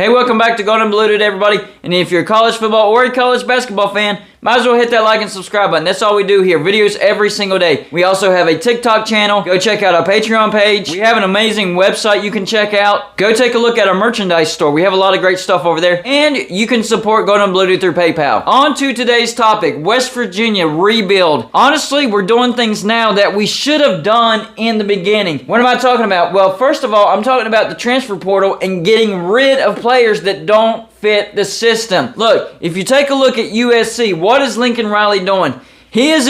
Hey, welcome back to Golden Blue Dude, everybody. And if you're a college football or a college basketball fan, might as well hit that like and subscribe button. That's all we do here. Videos every single day. We also have a TikTok channel. Go check out our Patreon page. We have an amazing website you can check out. Go take a look at our merchandise store. We have a lot of great stuff over there. And you can support Golden Blue Dude through PayPal. On to today's topic, West Virginia rebuild. Honestly, we're doing things now that we should have done in the beginning. What am I talking about? Well, first of all, I'm talking about the transfer portal and getting rid of players that don't fit the system. Look, if you take a look at USC, what is Lincoln Riley doing? He is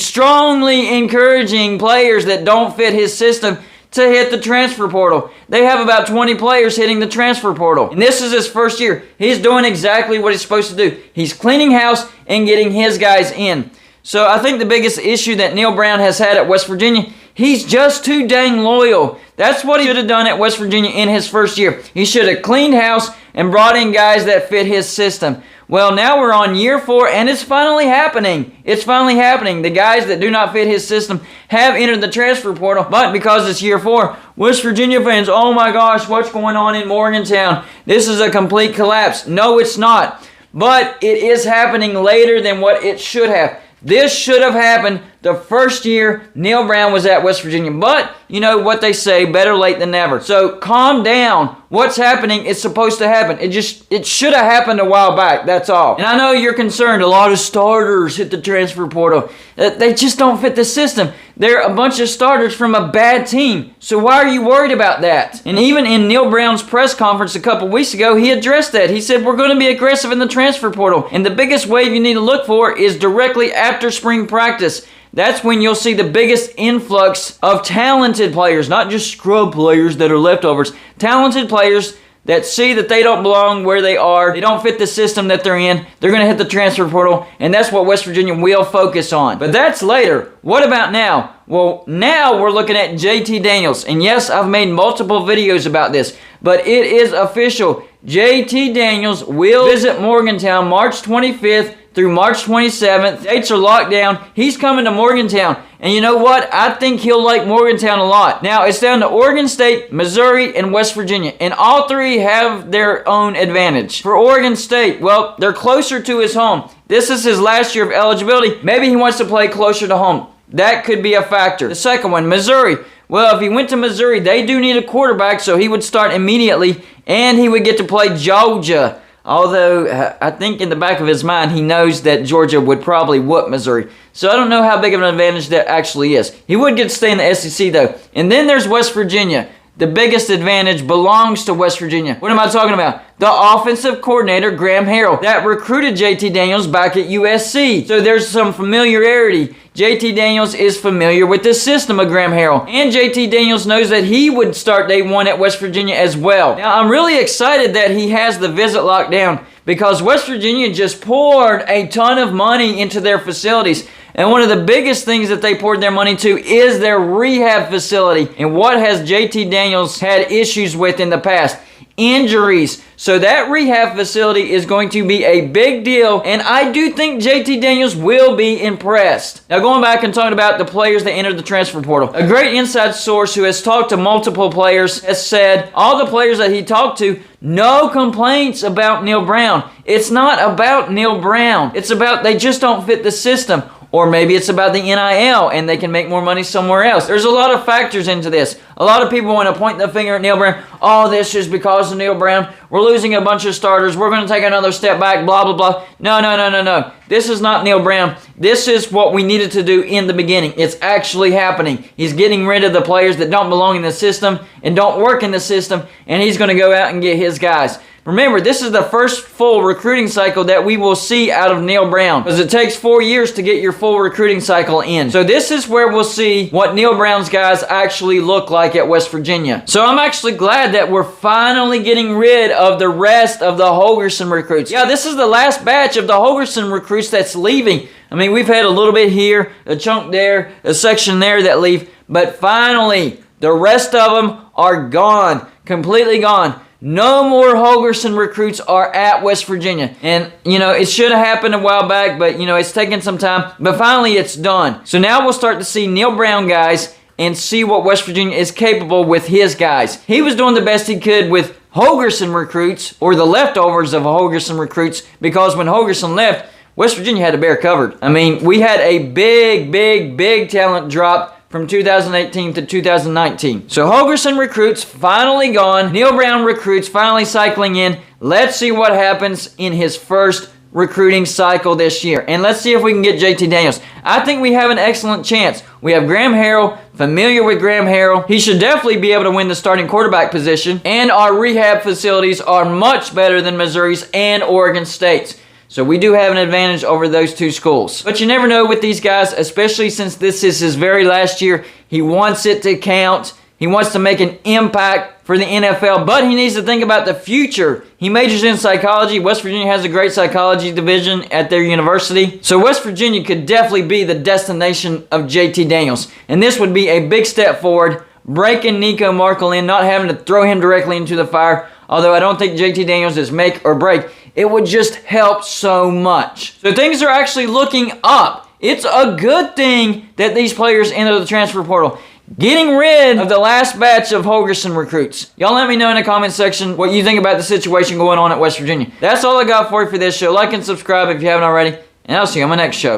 strongly encouraging players that don't fit his system to hit the transfer portal. They have about 20 players hitting the transfer portal. And this is his first year. He's doing exactly what he's supposed to do. He's cleaning house and getting his guys in. So I think the biggest issue that Neal Brown has had at West Virginia, he's just too dang loyal. That's what he should have done at West Virginia in his first year. He should have cleaned house and brought in guys that fit his system. Well, now we're on year 4, and it's finally happening. It's finally happening. The guys that do not fit his system have entered the transfer portal, but because it's year 4, West Virginia fans, oh my gosh, what's going on in Morgantown? This is a complete collapse. No, it's not. But it is happening later than what it should have. This should have happened the first year Neal Brown was at West Virginia. But, you know what they say, better late than never. So calm down. What's happening is supposed to happen. It should have happened a while back, that's all. And I know you're concerned. A lot of starters hit the transfer portal. They just don't fit the system. They're a bunch of starters from a bad team. So why are you worried about that? And even in Neal Brown's press conference a couple weeks ago, he addressed that. He said, we're going to be aggressive in the transfer portal. And the biggest wave you need to look for is directly after spring practice. That's when you'll see the biggest influx of talented players, not just scrub players that are leftovers. Talented players that see that they don't belong where they are, they don't fit the system that they're in, they're going to hit the transfer portal, and that's what West Virginia will focus on. But that's later. What about now? Well, now we're looking at JT Daniels, and yes, I've made multiple videos about this, but it is official. JT Daniels will visit Morgantown March 25th through March 27th. Dates are locked down. He's coming to Morgantown. And you know what? I think he'll like Morgantown a lot. Now, it's down to Oregon State, Missouri, and West Virginia. And all three have their own advantage. For Oregon State, well, they're closer to his home. This is his last year of eligibility. Maybe he wants to play closer to home. That could be a factor. The second one, Missouri. Well, if he went to Missouri, they do need a quarterback, so he would start immediately, and he would get to play Georgia. Although, I think in the back of his mind, he knows that Georgia would probably whoop Missouri. So I don't know how big of an advantage that actually is. He would get to stay in the SEC, though. And then there's West Virginia. The biggest advantage belongs to West Virginia. What am I talking about? The offensive coordinator, Graham Harrell, that recruited JT Daniels back at USC. So there's some familiarity. JT Daniels is familiar with the system of Graham Harrell. And JT Daniels knows that he would start day 1 at West Virginia as well. Now, I'm really excited that he has the visit locked down because West Virginia just poured a ton of money into their facilities. And one of the biggest things that they poured their money to is their rehab facility. And what has JT Daniels had issues with in the past? Injuries. So that rehab facility is going to be a big deal, and I do think JT Daniels will be impressed. Now, going back and talking about the players that entered the transfer portal, a great inside source who has talked to multiple players has said all the players that he talked to, no complaints about Neal Brown. It's not about Neal Brown. It's about they just don't fit the system. Or maybe it's about the NIL and they can make more money somewhere else. There's a lot of factors into this. A lot of people want to point the finger at Neal Brown. Oh, this is because of Neal Brown. We're losing a bunch of starters. We're going to take another step back, blah, blah, blah. No. This is not Neal Brown. This is what we needed to do in the beginning. It's actually happening. He's getting rid of the players that don't belong in the system and don't work in the system, and he's going to go out and get his guys. Remember, this is the first full recruiting cycle that we will see out of Neal Brown because it takes 4 years to get your full recruiting cycle in. So this is where we'll see what Neal Brown's guys actually look like at West Virginia. So I'm actually glad that we're finally getting rid of the rest of the Holgorsen recruits. Yeah, this is the last batch of the Holgorsen recruits that's leaving. I mean, we've had a little bit here, a chunk there, a section there that leave, but finally, the rest of them are gone, completely gone. No more Holgorsen recruits are at West Virginia. And, you know, it should have happened a while back, but, you know, it's taken some time. But finally, it's done. So now we'll start to see Neal Brown guys and see what West Virginia is capable with his guys. He was doing the best he could with Holgorsen recruits, or the leftovers of Holgorsen recruits, because when Holgorsen left, West Virginia had the bear covered. I mean, we had a big talent drop from 2018 to 2019. So Holgorsen recruits finally gone. Neil Brown recruits finally cycling in. Let's see what happens in his first recruiting cycle this year. And let's see if we can get JT Daniels. I think we have an excellent chance. We have Graham Harrell, familiar with Graham Harrell. He should definitely be able to win the starting quarterback position. And our rehab facilities are much better than Missouri's and Oregon State's. So we do have an advantage over those two schools. But you never know with these guys, especially since this is his very last year. He wants it to count. He wants to make an impact for the NFL, but he needs to think about the future. He majors in psychology. West Virginia has a great psychology division at their university. So West Virginia could definitely be the destination of JT Daniels. And this would be a big step forward, breaking Nico Markle in, not having to throw him directly into the fire. Although I don't think JT Daniels is make or break. It would just help so much. So things are actually looking up. It's a good thing that these players enter the transfer portal. Getting rid of the last batch of Holgorsen recruits. Y'all let me know in the comment section what you think about the situation going on at West Virginia. That's all I got for you for this show. Like and subscribe if you haven't already. And I'll see you on my next show.